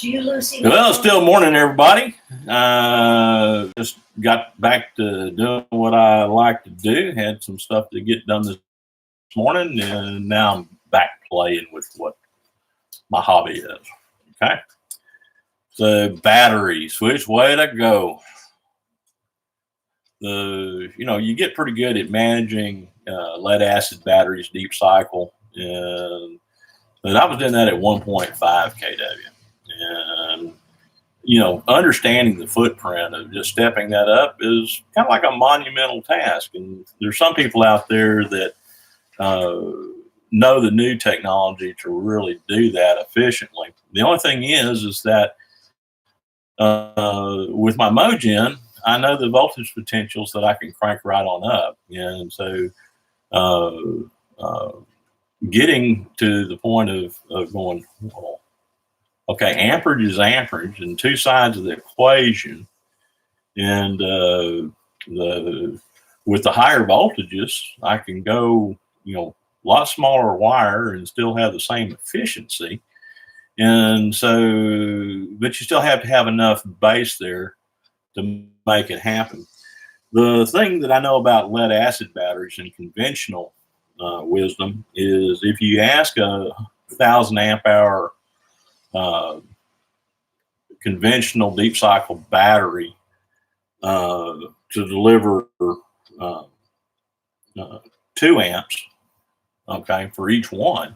Well, it's still morning, everybody. Just got back to doing what I like to do. Had some stuff to get done this morning, and now I'm back playing with what my hobby is. Okay. So batteries, which way to go? You get pretty good at managing lead acid batteries, deep cycle, and I was doing that at 1.5 kW. And understanding the footprint of just stepping that up is kind of like a monumental task. And there's some people out there that know the new technology to really do that efficiently. The only thing is that with my MoGen, I know the voltage potentials that I can crank right on up. And so getting to the point of going, well, okay, amperage is amperage, and two sides of the equation. And with the higher voltages, I can go, a lot smaller wire and still have the same efficiency. And so, but you still have to have enough base there to make it happen. The thing that I know about lead acid batteries in conventional wisdom is if you ask a 1,000 amp hour conventional deep cycle battery to deliver 2 amps, okay, for each one,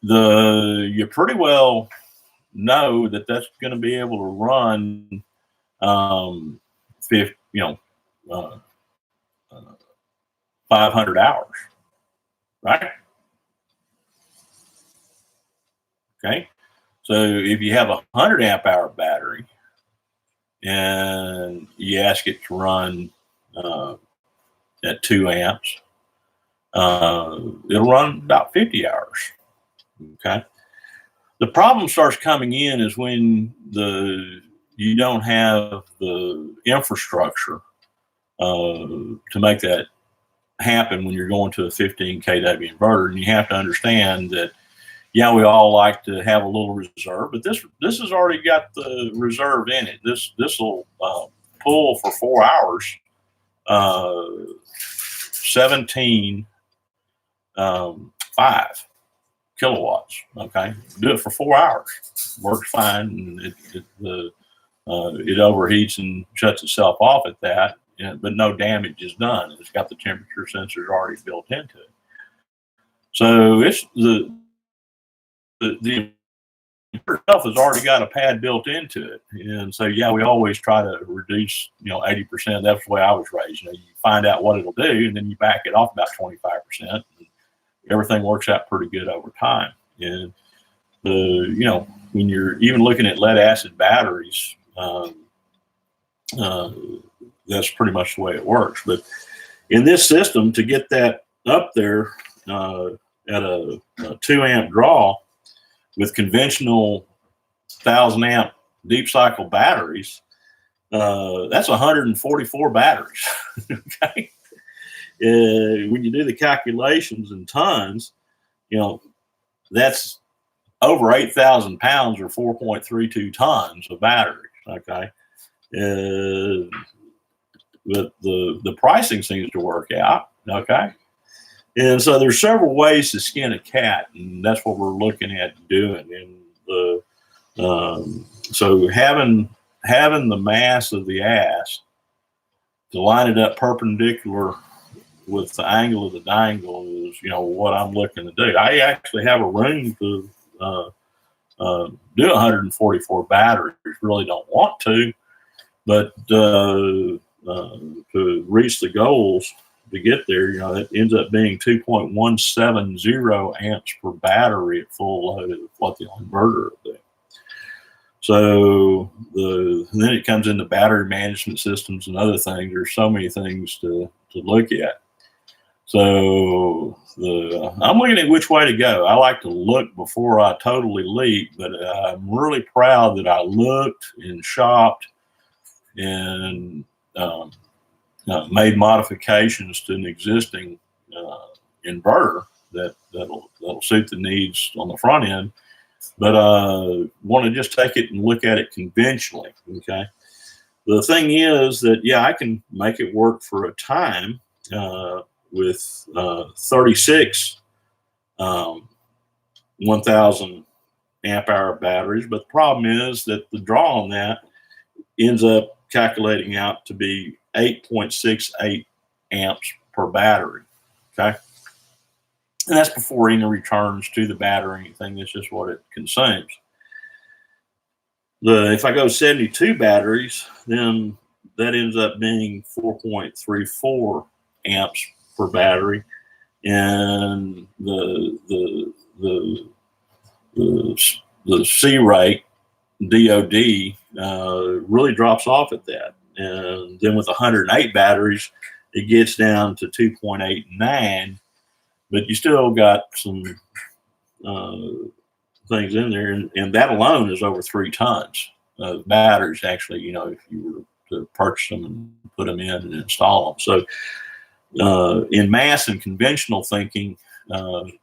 you pretty well know that that's going to be able to run 500 hours, right? Okay. So if you have a 100 amp hour battery and you ask it to run at 2 amps, it'll run about 50 hours. Okay. The problem starts coming in is when you don't have the infrastructure to make that happen when you're going to a 15 kW inverter. And you have to understand that, yeah, we all like to have a little reserve, but this has already got the reserve in it. This will pull for 4 hours, 17.5 kilowatts. Okay, do it for 4 hours, works fine, and it overheats and shuts itself off at that, but no damage is done. It's got the temperature sensors already built into it. So it's the inverter itself has already got a pad built into it. And so, yeah, we always try to reduce, 80%. That's the way I was raised. You find out what it'll do, and then you back it off about 25%. And everything works out pretty good over time. And, when you're even looking at lead acid batteries, that's pretty much the way it works. But in this system, to get that up there at a 2 amp draw, with conventional 1,000 amp deep cycle batteries, that's 144 batteries. Okay. When you do the calculations in tons, that's over 8,000 pounds or 4.32 tons of batteries. Okay. But the pricing seems to work out. Okay. And so there's several ways to skin a cat, and that's what we're looking at doing. And so having the mass of the ass to line it up perpendicular with the angle of the dangle is, what I'm looking to do. I actually have a room to do 144 batteries. Really don't want to, but to reach the goals, to get there, it ends up being 2.170 amps per battery at full load is what the inverter will do. So then it comes into battery management systems and other things. There's so many things to look at. So I'm looking at which way to go. I like to look before I totally leap, but I'm really proud that I looked and shopped and made modifications to an existing inverter that'll suit the needs on the front end but want to just take it and look at it conventionally. Okay. The thing is that, yeah, I can make it work for a time with 36 1000 amp hour batteries, but the problem is that the draw on that ends up calculating out to be 8.68 amps per battery. Okay. And that's before any returns to the battery or anything. That's just what it consumes. If I go 72 batteries, then that ends up being 4.34 amps per battery, and the C rate DOD really drops off at that. And then with 108 batteries, it gets down to 2.89, but you still got some things in there, and that alone is over 3 tons of batteries. Actually, you know, if you were to purchase them and put them in and install them. So in mass and conventional thinking, and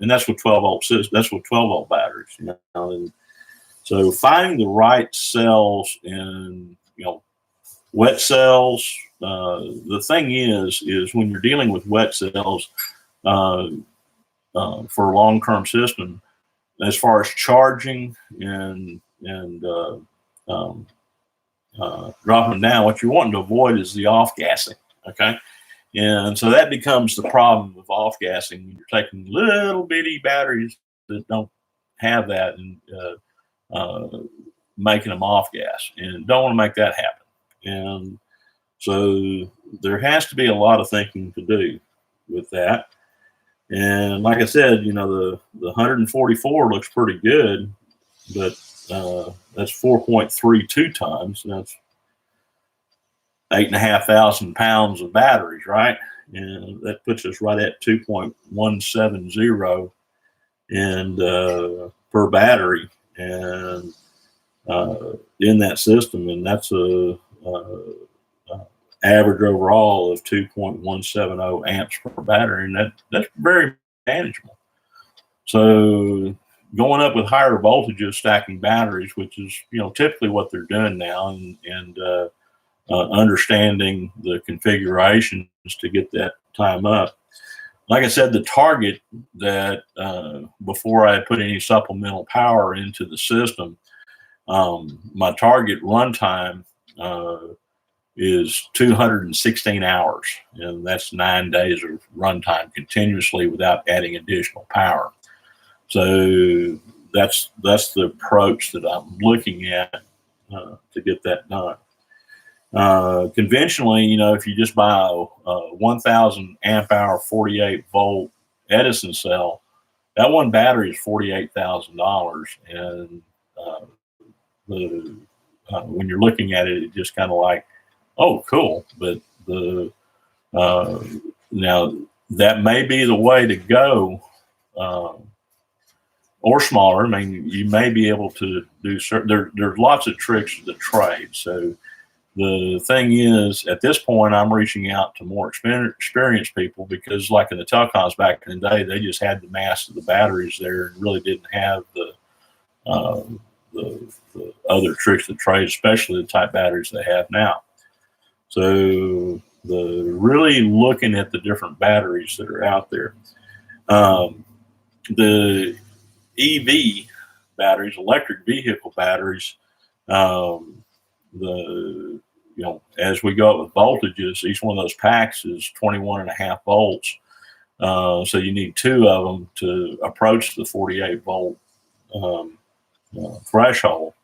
that's with 12 volt systems, that's with 12 volt batteries, you know. And so finding the right cells in, you know, wet cells. The thing is when you're dealing with wet cells for a long-term system, as far as charging and dropping down, what you're wanting to avoid is the off-gassing. Okay. And so that becomes the problem of off-gassing. You're taking little bitty batteries that don't have that and making them off-gas, and don't want to make that happen. And so there has to be a lot of thinking to do with that. And like I said, you know, the 144 looks pretty good, but that's 4.32 tons. That's 8,500 pounds of batteries, right? And that puts us right at 2.170 and per battery, and in that system, and that's a average overall of 2.170 amps per battery, and that's very manageable. So going up with higher voltages, stacking batteries, which is, you know, typically what they're doing now, and understanding the configurations to get that time up. Like I said, the target that before I put any supplemental power into the system, my target runtime is 216 hours, and that's 9 days of runtime continuously without adding additional power. So that's the approach that I'm looking at to get that done. Conventionally, you know, if you just buy a 1000 amp hour 48 volt Edison cell, that one battery is $48,000, and when you're looking at it, it's just kind of like, oh, cool. But now that may be the way to go, or smaller. I mean, you may be able to do certain. There's lots of tricks to the trade. So the thing is, at this point, I'm reaching out to more experienced people, because, like in the telecoms back in the day, they just had the mass of the batteries there and really didn't have the other tricks of the trade, especially the type batteries they have now. So really looking at the different batteries that are out there. The EV batteries, electric vehicle batteries, you know, as we go up with voltages, each one of those packs is 21.5 volts. So you need 2 of them to approach the 48 volt threshold.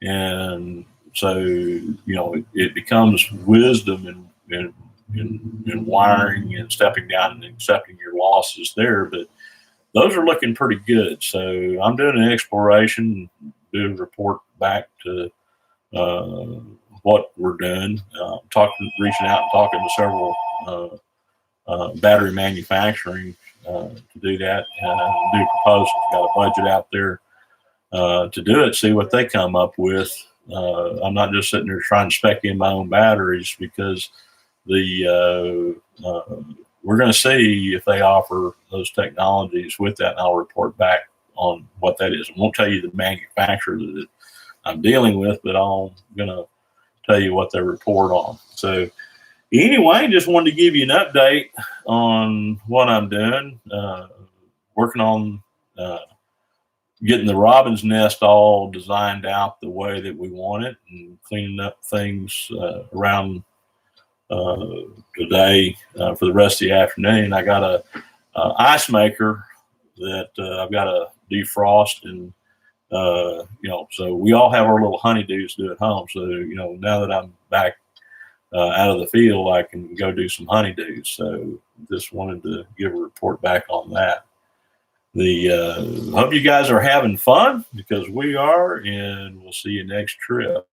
And so, you know, it becomes wisdom in wiring and stepping down and accepting your losses there. But those are looking pretty good. So I'm doing an exploration, do a report back to what we're doing, reaching out and talking to several battery manufacturing to do that, do proposals. Got a budget out there to do it, see what they come up with. I'm not just sitting there trying to spec in my own batteries, because we're going to see if they offer those technologies with that, and I'll report back on what that is. I won't tell you the manufacturer that I'm dealing with, but I'm going to tell you what they report on. So anyway, just wanted to give you an update on what I'm doing. Working on getting the robin's nest all designed out the way that we want it, and cleaning up things around today for the rest of the afternoon. I got a ice maker that I've got to defrost, and so we all have our little honeydews to do at home. So now that I'm back out of the field, I can go do some honeydews. So just wanted to give a report back on that. Hope you guys are having fun, because we are, and we'll see you next trip.